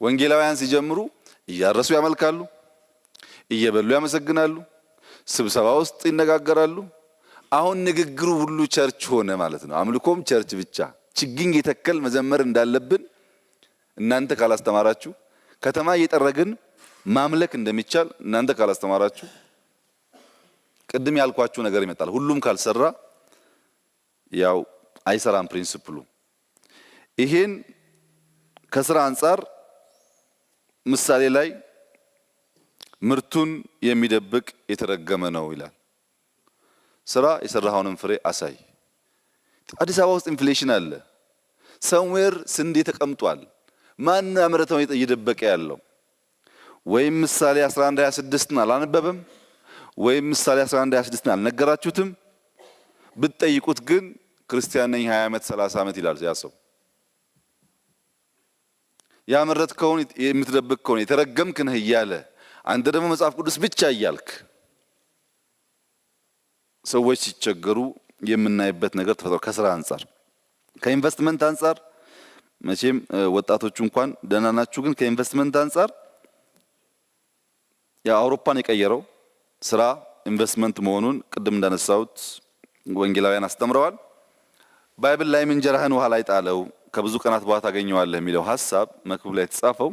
ወንጌላውያን ሲጀምሩ እያረሱ ያመልካሉ፣ እየበሉ ያመሰግናሉ፣ ስብሰባ ውስጥ ይነጋገራሉ። አሁን ንግግሩ ሁሉ ቸርች ሆነ ማለት ነው። አምልኮም ቸርች ብቻ። ችግኝ የተከል መዘመር እንዳለብን እናንተ ካላስተማራችሁ፣ ከተማ እየጠረግን ማምለክ እንደሚቻል እናንተ ካላስተማራችሁ፣ ቅድም ያልኳችሁ ነገር ይመጣል። ሁሉም ካልሰራ ያው አይሰራም ፕሪንሲፕሉ። ይሄን ከስራ አንጻር ምሳሌ ላይ ምርቱን የሚደብቅ የተረገመ ነው ይላል። ስራ የሰራኸውንም ፍሬ አሳይ። አዲስ አበባ ውስጥ ኢንፍሌሽን አለ። ሰምዌር ስንዴ ተቀምጧል። ማን አምረተው እየደበቀ ያለው? ወይም ምሳሌ 11:26 አላነበበም፣ ወይም ምሳሌ 11:26 አልነገራችሁትም። ብትጠይቁት ግን ክርስቲያን ነኝ 20 ዓመት 30 ዓመት ይላል ያ ሰው። ያመረትከውን የምትደብቅ ከሆነ የተረገምክ ነህ እያለ አንተ ደግሞ መጽሐፍ ቅዱስ ብቻ እያልክ ሰዎች ሲቸገሩ የምናይበት ነገር ተፈጥሮ ከስራ አንጻር ከኢንቨስትመንት አንጻር መቼም ወጣቶቹ እንኳን ደህና ናችሁ። ግን ከኢንቨስትመንት አንጻር የአውሮፓን የቀየረው ስራ ኢንቨስትመንት መሆኑን ቅድም እንዳነሳሁት ወንጌላውያን አስተምረዋል። ባይብል ላይ እንጀራህን ውሃ ላይ ጣለው ከብዙ ቀናት በኋላ ታገኘዋለህ የሚለው ሐሳብ መክብብ ላይ የተጻፈው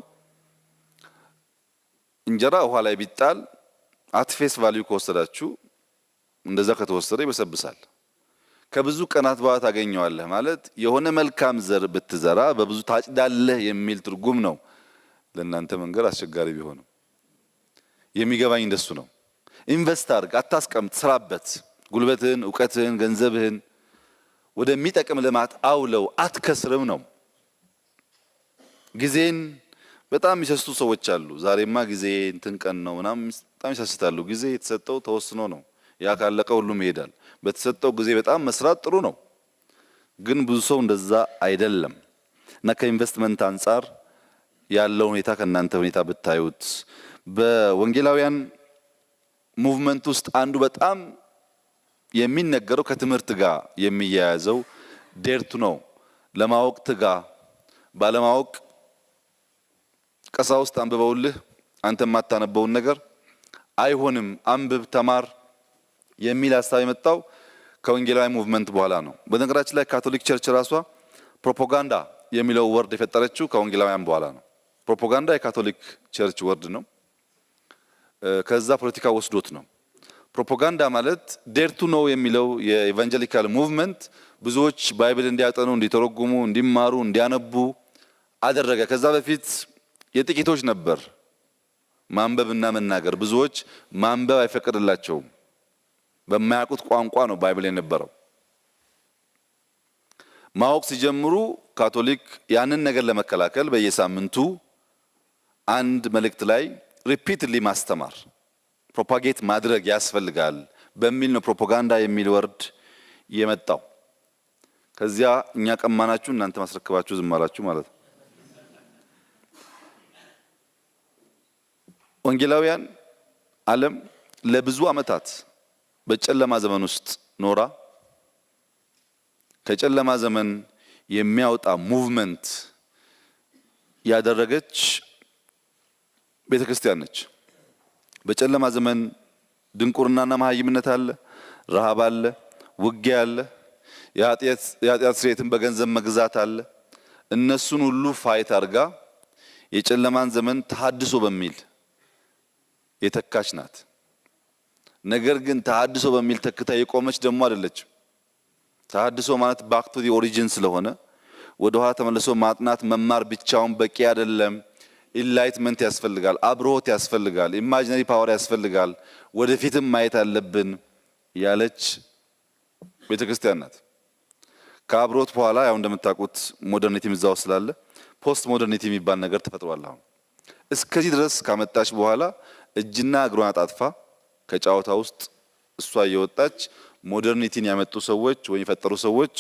እንጀራ ውሃ ላይ ቢጣል አትፌስ ቫልዩ ከወሰዳችሁ እንደዛ ከተወሰደ ይበሰብሳል። ከብዙ ቀናት በኋላ ታገኘዋለህ ማለት የሆነ መልካም ዘር ብትዘራ በብዙ ታጭዳለህ የሚል ትርጉም ነው። ለእናንተ መንገር አስቸጋሪ ቢሆንም የሚገባኝ እንደሱ ነው። ኢንቨስት አድርግ፣ አታስቀምጥ፣ ስራበት። ጉልበትህን፣ እውቀትህን፣ ገንዘብህን ወደሚጠቅም ልማት አውለው፣ አትከስርም ነው። ጊዜን በጣም የሚሰስቱ ሰዎች አሉ። ዛሬማ ጊዜ እንትን ቀን ነው ምናምን በጣም ይሰስታሉ። ጊዜ የተሰጠው ተወስኖ ነው። ያ ካለቀ ሁሉም ይሄዳል። በተሰጠው ጊዜ በጣም መስራት ጥሩ ነው፣ ግን ብዙ ሰው እንደዛ አይደለም። እና ከኢንቨስትመንት አንጻር ያለው ሁኔታ ከእናንተ ሁኔታ ብታዩት በወንጌላውያን ሙቭመንት ውስጥ አንዱ በጣም የሚነገረው ከትምህርት ጋር የሚያያዘው ዴርቱ ነው። ለማወቅ ትጋ፣ ባለማወቅ ቀሳውስት አንብበውልህ አንተ የማታነበውን ነገር አይሆንም፣ አንብብ፣ ተማር የሚል ሐሳብ የመጣው ከወንጌላዊ ሙቭመንት በኋላ ነው። በነገራችን ላይ ካቶሊክ ቸርች ራሷ ፕሮፓጋንዳ የሚለው ወርድ የፈጠረችው ከወንጌላውያን በኋላ ነው። ፕሮፓጋንዳ የካቶሊክ ቸርች ወርድ ነው። ከዛ ፖለቲካ ወስዶት ነው። ፕሮፓጋንዳ ማለት ዴርቱ ነው የሚለው የኢቫንጀሊካል ሙቭመንት ብዙዎች ባይብል እንዲያጠኑ፣ እንዲተረጉሙ፣ እንዲማሩ፣ እንዲያነቡ አደረገ። ከዛ በፊት የጥቂቶች ነበር ማንበብና መናገር። ብዙዎች ማንበብ አይፈቀድላቸውም። በማያውቁት ቋንቋ ነው ባይብል የነበረው። ማወቅ ሲጀምሩ ካቶሊክ ያንን ነገር ለመከላከል በየሳምንቱ አንድ መልእክት ላይ ሪፒትሊ ማስተማር ፕሮፓጌት ማድረግ ያስፈልጋል በሚል ነው ፕሮፓጋንዳ የሚል ወርድ የመጣው። ከዚያ እኛ ቀማናችሁ እናንተ ማስረከባችሁ ዝም አላችሁ ማለት ነው። ወንጌላውያን ዓለም ለብዙ ዓመታት በጨለማ ዘመን ውስጥ ኖራ ከጨለማ ዘመን የሚያወጣ ሙቭመንት ያደረገች ቤተክርስቲያን ነች። በጨለማ ዘመን ድንቁርናና መሃይምነት አለ፣ ረሃብ አለ፣ ውጊያ አለ፣ የኃጢአት ስርየትን በገንዘብ መግዛት አለ። እነሱን ሁሉ ፋይት አድርጋ የጨለማን ዘመን ተሐድሶ በሚል የተካች ናት። ነገር ግን ተሐድሶ በሚል ተክታ የቆመች ደግሞ አይደለችም። ተሐድሶ ማለት ባክ ቱ ዲ ኦሪጂን ስለሆነ ወደ ኋላ ተመልሶ ማጥናት መማር ብቻውን በቂ አይደለም። ኢንላይትመንት ያስፈልጋል፣ አብሮት ያስፈልጋል፣ ኢማጂነሪ ፓወር ያስፈልጋል፣ ወደፊትም ማየት አለብን ያለች ቤተክርስቲያን ናት። ከአብሮት በኋላ ያው እንደምታውቁት ሞደርኒቲ ምዛው ስላለ ፖስት ሞደርኒቲ የሚባል ነገር ተፈጥሯል። አሁን እስከዚህ ድረስ ካመጣች በኋላ እጅና እግሯን አጣጥፋ ከጫወታ ውስጥ እሷ እየወጣች ሞደርኒቲን ያመጡ ሰዎች ወይ የፈጠሩ ሰዎች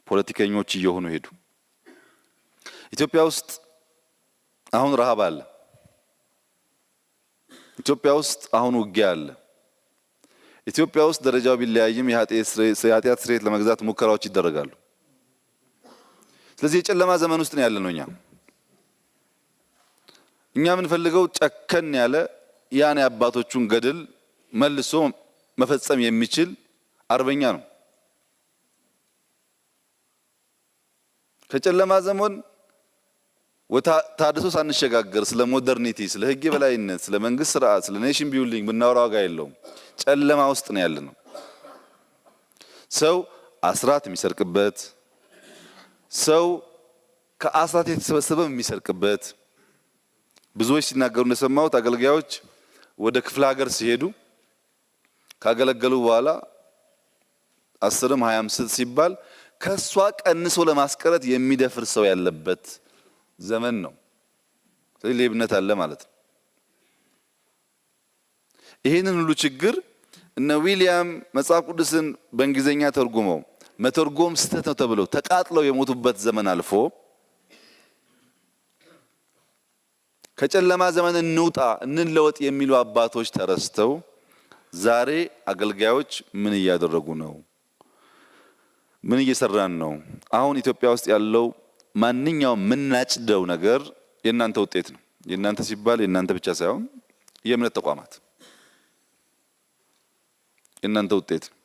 ፖለቲከኞች እየሆኑ ሄዱ። ኢትዮጵያ ውስጥ አሁን ረሃብ አለ። ኢትዮጵያ ውስጥ አሁን ውጊያ አለ። ኢትዮጵያ ውስጥ ደረጃው ቢለያይም የኃጢአት ስርየት ለመግዛት ሙከራዎች ይደረጋሉ። ስለዚህ የጨለማ ዘመን ውስጥ ነው ያለነው እኛ። እኛ የምንፈልገው ጨከን ያለ ያን የአባቶቹን ገድል መልሶ መፈጸም የሚችል አርበኛ ነው። ከጨለማ ዘመን ታድሶ ሳንሸጋገር ስለ ሞደርኒቲ፣ ስለ ሕግ የበላይነት፣ ስለ መንግስት ስርዓት፣ ስለ ኔሽን ቢልዲንግ ብናወራ ዋጋ የለውም። ጨለማ ውስጥ ነው ያለነው። ሰው አስራት የሚሰርቅበት፣ ሰው ከአስራት የተሰበሰበ የሚሰርቅበት። ብዙዎች ሲናገሩ እንደሰማሁት አገልጋዮች ወደ ክፍለ ሀገር ሲሄዱ ካገለገሉ በኋላ 10ም 20ም ሲባል ከሷ ቀንሶ ለማስቀረት የሚደፍር ሰው ያለበት ዘመን ነው። ስለዚህ ሌብነት አለ ማለት ነው። ይህንን ሁሉ ችግር እነ ዊሊያም መጽሐፍ ቅዱስን በእንግሊዝኛ ተርጉመው መተርጎም ስህተት ነው ተብለው ተቃጥለው የሞቱበት ዘመን አልፎ ከጨለማ ዘመን እንውጣ እንለወጥ የሚሉ አባቶች ተረስተው ዛሬ አገልጋዮች ምን እያደረጉ ነው? ምን እየሰራን ነው? አሁን ኢትዮጵያ ውስጥ ያለው ማንኛውም የምናጭደው ነገር የእናንተ ውጤት ነው። የእናንተ ሲባል የእናንተ ብቻ ሳይሆን የእምነት ተቋማት የእናንተ ውጤት ነው።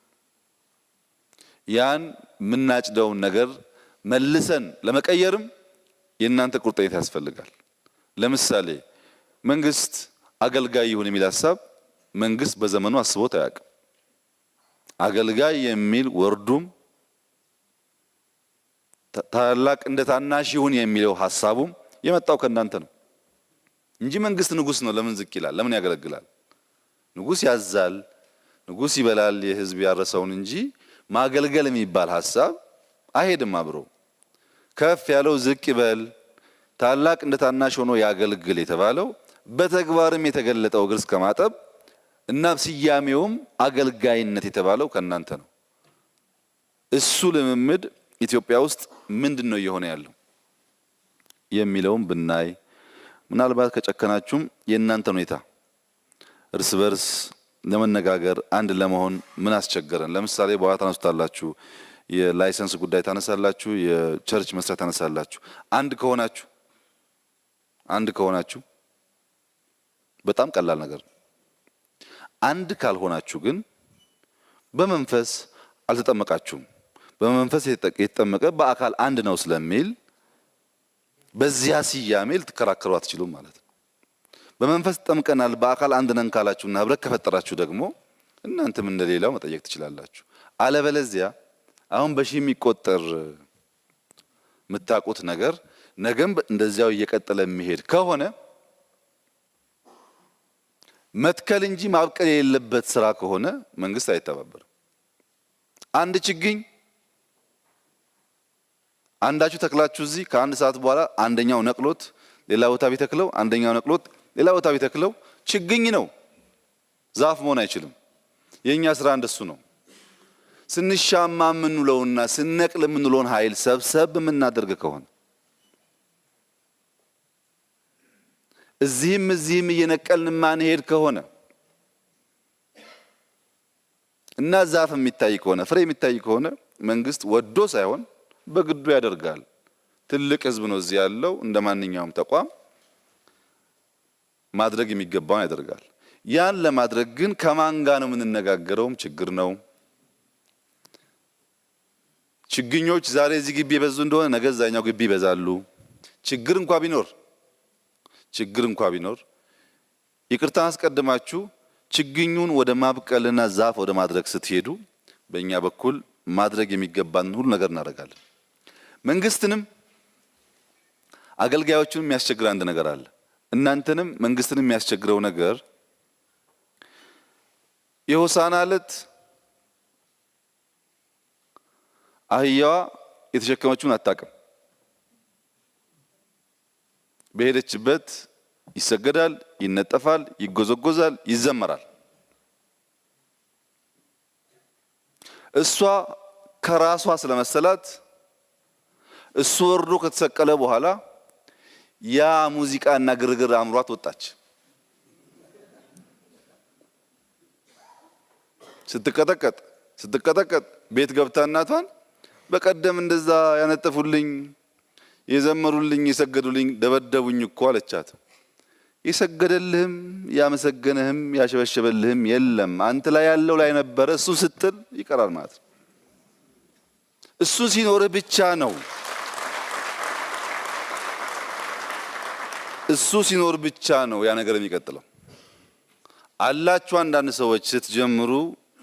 ያን የምናጭደውን ነገር መልሰን ለመቀየርም የእናንተ ቁርጠኝነት ያስፈልጋል። ለምሳሌ መንግስት አገልጋይ ይሁን የሚል ሐሳብ መንግስት በዘመኑ አስቦት አያውቅም። አገልጋይ የሚል ወርዱም ታላቅ እንደ ታናሽ ይሁን የሚለው ሐሳቡም የመጣው ከእናንተ ነው እንጂ መንግስት ንጉስ ነው። ለምን ዝቅ ይላል? ለምን ያገለግላል? ንጉስ ያዛል፣ ንጉስ ይበላል የህዝብ ያረሰውን እንጂ ማገልገል የሚባል ሐሳብ አይሄድም አብሮ። ከፍ ያለው ዝቅ ይበል፣ ታላቅ እንደ ታናሽ ሆኖ ያገልግል የተባለው በተግባርም የተገለጠው እግር እስከ ማጠብ እና ስያሜውም አገልጋይነት የተባለው ከእናንተ ነው። እሱ ልምምድ ኢትዮጵያ ውስጥ ምንድነው እየሆነ ያለው የሚለውም ብናይ ምናልባት ከጨከናችሁም የእናንተ ሁኔታ እርስ በርስ ለመነጋገር አንድ ለመሆን ምን አስቸገረን? ለምሳሌ በኋላ ታነሱታላችሁ፣ የላይሰንስ ጉዳይ ታነሳላችሁ፣ የቸርች መስራት ታነሳላችሁ። አንድ ከሆናችሁ በጣም ቀላል ነገር ነው። አንድ ካልሆናችሁ ግን በመንፈስ አልተጠመቃችሁም። በመንፈስ የተጠመቀ በአካል አንድ ነው ስለሚል በዚያ ስያሜ ልትከራከሩ አትችሉም ማለት ነው። በመንፈስ ተጠምቀናል በአካል አንድ ነን ካላችሁና ህብረት ከፈጠራችሁ ደግሞ እናንተም እንደሌላው መጠየቅ ትችላላችሁ። አለበለዚያ አሁን በሺህ የሚቆጠር የምታውቁት ነገር ነገም እንደዚያው እየቀጠለ የሚሄድ ከሆነ መትከል እንጂ ማብቀል የሌለበት ስራ ከሆነ መንግስት አይተባበርም። አንድ ችግኝ አንዳችሁ ተክላችሁ እዚህ ከአንድ ሰዓት በኋላ አንደኛው ነቅሎት ሌላ ቦታ ቢተክለው አንደኛው ነቅሎት ሌላ ቦታ ቢተክለው ችግኝ ነው፣ ዛፍ መሆን አይችልም። የኛ ስራ እንደሱ ነው። ስንሻማ የምንውለውና ስንነቅል የምንውለውን ኃይል ሰብሰብ የምናደርግ ከሆነ እዚህም እየነቀልን ማንሄድ ከሆነ እና ዛፍ የሚታይ ከሆነ ፍሬ የሚታይ ከሆነ መንግስት ወዶ ሳይሆን በግዱ ያደርጋል። ትልቅ ህዝብ ነው እዚህ ያለው። እንደ ማንኛውም ተቋም ማድረግ የሚገባውን ያደርጋል። ያን ለማድረግ ግን ከማን ጋር ነው የምንነጋገረውም ችግር ነው። ችግኞች ዛሬ እዚህ ግቢ የበዙ እንደሆነ ነገ እዛኛው ግቢ ይበዛሉ። ችግር እንኳ ቢኖር ይቅርታ አስቀድማችሁ ችግኙን ወደ ማብቀልና ዛፍ ወደ ማድረግ ስትሄዱ በእኛ በኩል ማድረግ የሚገባን ሁሉ ነገር እናደርጋለን። መንግስትንም አገልጋዮቹንም የሚያስቸግር አንድ ነገር አለ። እናንተንም መንግስትንም የሚያስቸግረው ነገር የሆሳና ዕለት አህያዋ የተሸከመችውን አታውቅም። በሄደችበት ይሰገዳል፣ ይነጠፋል፣ ይጎዘጎዛል፣ ይዘመራል። እሷ ከራሷ ስለመሰላት እሱ ወርዶ ከተሰቀለ በኋላ ያ ሙዚቃና ግርግር አምሯት ወጣች። ስትቀጠቀጥ ቤት ገብታ እናቷን በቀደም እንደዛ ያነጠፉልኝ፣ የዘመሩልኝ፣ የሰገዱልኝ ደበደቡኝ እኮ አለቻት። የሰገደልህም ያመሰገነህም ያሸበሸበልህም የለም። አንተ ላይ ያለው ላይ ነበረ እሱ ስትል ይቀራል ማለት ነው። እሱ ሲኖርህ ብቻ ነው እሱ ሲኖር ብቻ ነው ያ ነገር የሚቀጥለው። አላችሁ አንዳንድ ሰዎች ስትጀምሩ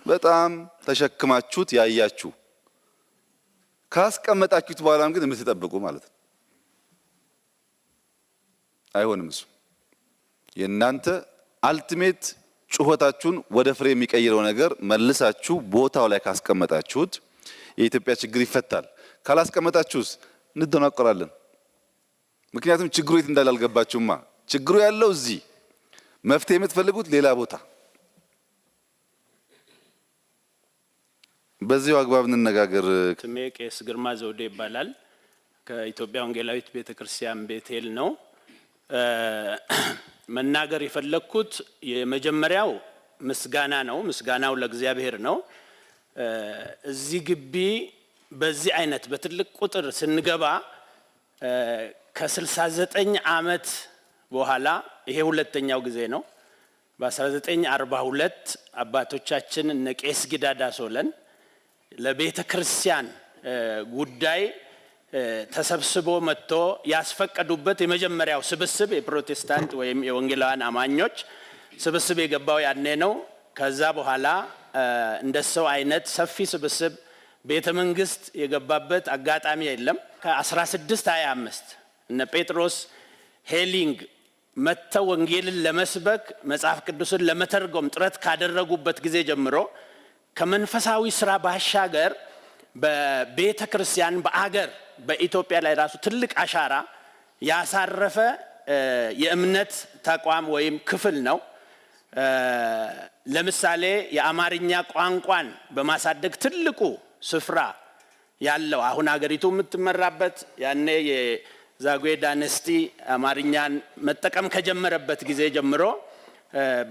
በጣም ተሸክማችሁት ያያችሁ ካስቀመጣችሁት በኋላም ግን የምትጠብቁ ማለት ነው። አይሆንም። እሱ የእናንተ አልቲሜት ጩኸታችሁን ወደ ፍሬ የሚቀይረው ነገር መልሳችሁ ቦታው ላይ ካስቀመጣችሁት የኢትዮጵያ ችግር ይፈታል። ካላስቀመጣችሁስ እንደናቆራለን። ምክንያቱም ችግሩ የት እንዳለ አልገባችሁማ። ችግሩ ያለው እዚህ፣ መፍትሄ የምትፈልጉት ሌላ ቦታ። በዚሁ አግባብ እንነጋገር። ስሜ ቄስ ግርማ ዘውዴ ይባላል። ከኢትዮጵያ ወንጌላዊት ቤተክርስቲያን ቤቴል ነው። መናገር የፈለኩት የመጀመሪያው ምስጋና ነው። ምስጋናው ለእግዚአብሔር ነው። እዚህ ግቢ በዚህ አይነት በትልቅ ቁጥር ስንገባ ከ69 ዓመት በኋላ ይሄ ሁለተኛው ጊዜ ነው። በ1942 አባቶቻችን እነ ቄስ ጊዳዳ ሶለን ለቤተ ክርስቲያን ጉዳይ ተሰብስቦ መጥቶ ያስፈቀዱበት የመጀመሪያው ስብስብ የፕሮቴስታንት ወይም የወንጌላውያን አማኞች ስብስብ የገባው ያኔ ነው። ከዛ በኋላ እንደሰው አይነት ሰፊ ስብስብ ቤተ መንግስት የገባበት አጋጣሚ የለም። ከ1625 እነ ጴጥሮስ ሄሊንግ መጥተው ወንጌልን ለመስበክ መጽሐፍ ቅዱስን ለመተርጎም ጥረት ካደረጉበት ጊዜ ጀምሮ ከመንፈሳዊ ስራ ባሻገር በቤተ ክርስቲያን በአገር በኢትዮጵያ ላይ ራሱ ትልቅ አሻራ ያሳረፈ የእምነት ተቋም ወይም ክፍል ነው። ለምሳሌ የአማርኛ ቋንቋን በማሳደግ ትልቁ ስፍራ ያለው አሁን ሀገሪቱ የምትመራበት ያኔ የዛጉዌ ዳይነስቲ አማርኛን መጠቀም ከጀመረበት ጊዜ ጀምሮ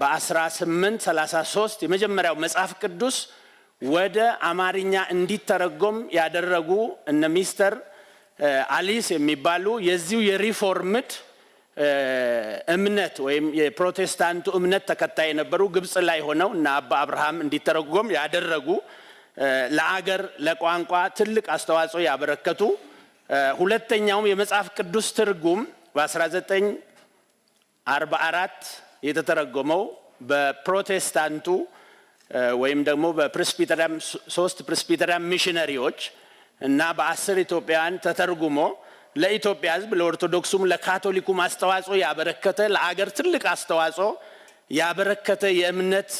በ1833 የመጀመሪያው መጽሐፍ ቅዱስ ወደ አማርኛ እንዲተረጎም ያደረጉ እነ ሚስተር አሊስ የሚባሉ የዚሁ የሪፎርምድ እምነት ወይም የፕሮቴስታንቱ እምነት ተከታይ የነበሩ ግብጽ ላይ ሆነው እና አባ አብርሃም እንዲተረጎም ያደረጉ ለአገር ለቋንቋ ትልቅ አስተዋጽኦ ያበረከቱ። ሁለተኛውም የመጽሐፍ ቅዱስ ትርጉም በ1944 የተተረጎመው በፕሮቴስታንቱ ወይም ደግሞ በፕሬስቢተሪያን 3 ፕሬስቢተሪያን ሚሽነሪዎች እና በ10 ኢትዮጵያውያን ተተርጉሞ ለኢትዮጵያ ሕዝብ ለኦርቶዶክሱም ለካቶሊኩም አስተዋጽኦ ያበረከተ ለአገር ትልቅ አስተዋጽኦ ያበረከተ የእምነት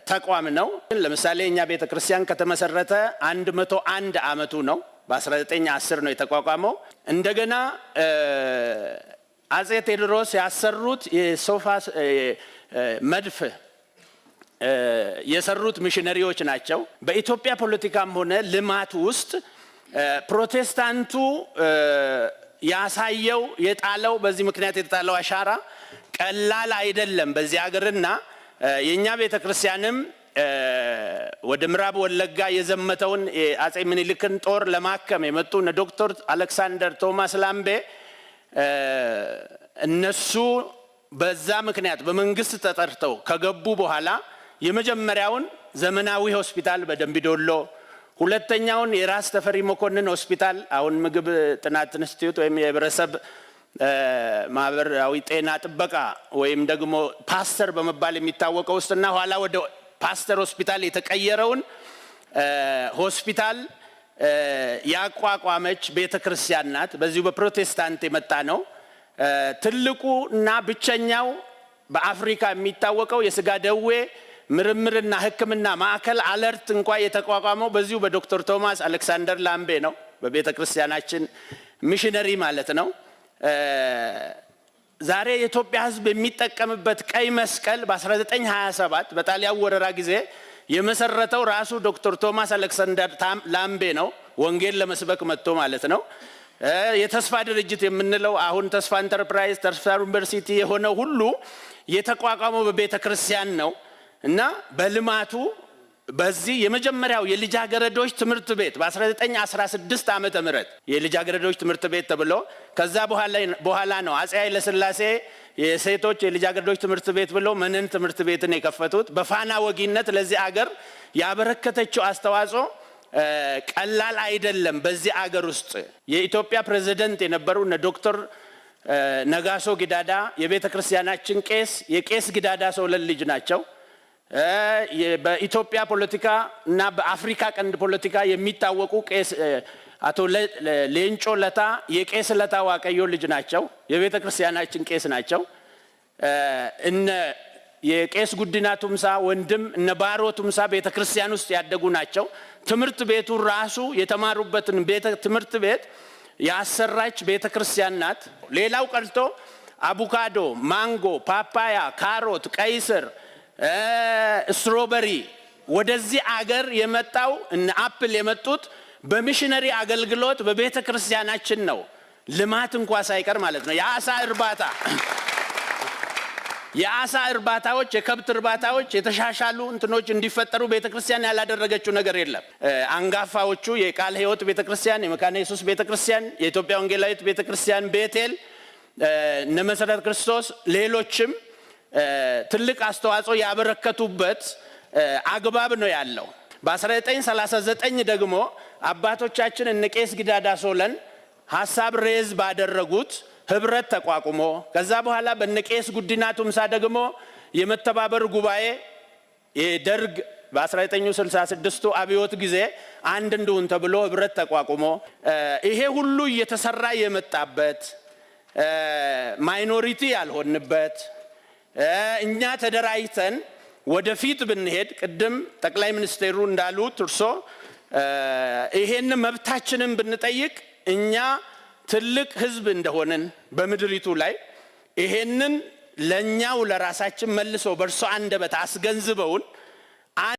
ተቋም ነው። ለምሳሌ እኛ ቤተክርስቲያን ከተመሰረተ 101 ዓመቱ ነው። በ1910 ነው የተቋቋመው። እንደገና አጼ ቴዎድሮስ ያሰሩት የሶፋ መድፍ የሰሩት ሚሽነሪዎች ናቸው። በኢትዮጵያ ፖለቲካም ሆነ ልማት ውስጥ ፕሮቴስታንቱ ያሳየው የጣለው በዚህ ምክንያት የተጣለው አሻራ ቀላል አይደለም በዚህ ሀገርና የኛ ቤተክርስቲያንም ወደ ምዕራብ ወለጋ የዘመተውን የአጼ ምኒልክን ጦር ለማከም የመጡ ዶክተር አሌክሳንደር ቶማስ ላምቤ እነሱ በዛ ምክንያት በመንግስት ተጠርተው ከገቡ በኋላ የመጀመሪያውን ዘመናዊ ሆስፒታል በደምቢዶሎ፣ ሁለተኛውን የራስ ተፈሪ መኮንን ሆስፒታል አሁን ምግብ ጥናት ኢንስቲትዩት ወይም የህብረተሰብ ማህበራዊ ጤና ጥበቃ ወይም ደግሞ ፓስተር በመባል የሚታወቀው ውስጥና ኋላ ወደ ፓስተር ሆስፒታል የተቀየረውን ሆስፒታል ያቋቋመች ቤተክርስቲያን ናት። በዚሁ በፕሮቴስታንት የመጣ ነው። ትልቁ እና ብቸኛው በአፍሪካ የሚታወቀው የስጋ ደዌ ምርምርና ሕክምና ማዕከል አለርት እንኳን የተቋቋመው በዚሁ በዶክተር ቶማስ አሌክሳንደር ላምቤ ነው። በቤተክርስቲያናችን ሚሽነሪ ማለት ነው። ዛሬ የኢትዮጵያ ሕዝብ የሚጠቀምበት ቀይ መስቀል በ1927 በጣሊያን ወረራ ጊዜ የመሰረተው ራሱ ዶክተር ቶማስ አሌክሳንደር ላምቤ ነው። ወንጌል ለመስበክ መጥቶ ማለት ነው። የተስፋ ድርጅት የምንለው አሁን ተስፋ ኢንተርፕራይዝ፣ ተስፋ ዩኒቨርሲቲ የሆነው ሁሉ የተቋቋመው በቤተ ክርስቲያን ነው እና በልማቱ በዚህ የመጀመሪያው የልጃገረዶች ትምህርት ቤት በ1916 ዓመተ ምህረት የልጃገረዶች ትምህርት ቤት ተብሎ ከዛ በኋላ ነው አፄ ኃይለ ሥላሴ የሴቶች የልጃገረዶች ትምህርት ቤት ብሎ መነን ትምህርት ቤትን የከፈቱት። በፋና ወጊነት ለዚህ አገር ያበረከተችው አስተዋጽኦ ቀላል አይደለም። በዚህ አገር ውስጥ የኢትዮጵያ ፕሬዝዳንት የነበሩ እነ ዶክተር ነጋሶ ጊዳዳ የቤተ ክርስቲያናችን ቄስ የቄስ ጊዳዳ ሶለል ልጅ ናቸው። በኢትዮጵያ ፖለቲካ እና በአፍሪካ ቀንድ ፖለቲካ የሚታወቁ ቄስ አቶ ሌንጮ ለታ የቄስ ለታ ዋቀዮ ልጅ ናቸው። የቤተ ክርስቲያናችን ቄስ ናቸው። እነ የቄስ ጉዲና ቱምሳ ወንድም እነ ባሮ ቱምሳ ቤተ ክርስቲያን ውስጥ ያደጉ ናቸው። ትምህርት ቤቱ ራሱ የተማሩበትን ትምህርት ቤት ያሰራች ቤተ ክርስቲያን ናት። ሌላው ቀርቶ አቮካዶ፣ ማንጎ፣ ፓፓያ፣ ካሮት፣ ቀይ ስር፣ ስትሮበሪ ወደዚህ አገር የመጣው እነ አፕል የመጡት በሚሽነሪ አገልግሎት በቤተ ክርስቲያናችን ነው። ልማት እንኳ ሳይቀር ማለት ነው። የአሳ እርባታዎች፣ የከብት እርባታዎች የተሻሻሉ እንትኖች እንዲፈጠሩ ቤተክርስቲያን ያላደረገችው ነገር የለም። አንጋፋዎቹ የቃል ሕይወት ቤተክርስቲያን፣ የመካነ ኢየሱስ ቤተክርስቲያን፣ የኢትዮጵያ ወንጌላዊት ቤተክርስቲያን፣ ቤቴል፣ እነ መሰረተ ክርስቶስ፣ ሌሎችም ትልቅ አስተዋጽኦ ያበረከቱበት አግባብ ነው ያለው። በ1939 ደግሞ አባቶቻችን እነ ቄስ ጊዳዳ ሶለን ሐሳብ ሬዝ ባደረጉት ህብረት ተቋቁሞ ከዛ በኋላ በነቄስ ጉዲና ቱምሳ ደግሞ የመተባበር ጉባኤ የደርግ በ1966 አብዮት ጊዜ አንድ እንደውን ተብሎ ህብረት ተቋቁሞ ይሄ ሁሉ እየተሰራ የመጣበት ማይኖሪቲ ያልሆንበት እኛ ተደራጅተን ወደፊት ብንሄድ ቅድም ጠቅላይ ሚኒስትሩ እንዳሉት እርሶ ይሄን መብታችንን ብንጠይቅ እኛ ትልቅ ህዝብ እንደሆነን በምድሪቱ ላይ ይሄንን ለኛው ለራሳችን መልሶ በርሶ አንደበት አስገንዝበውን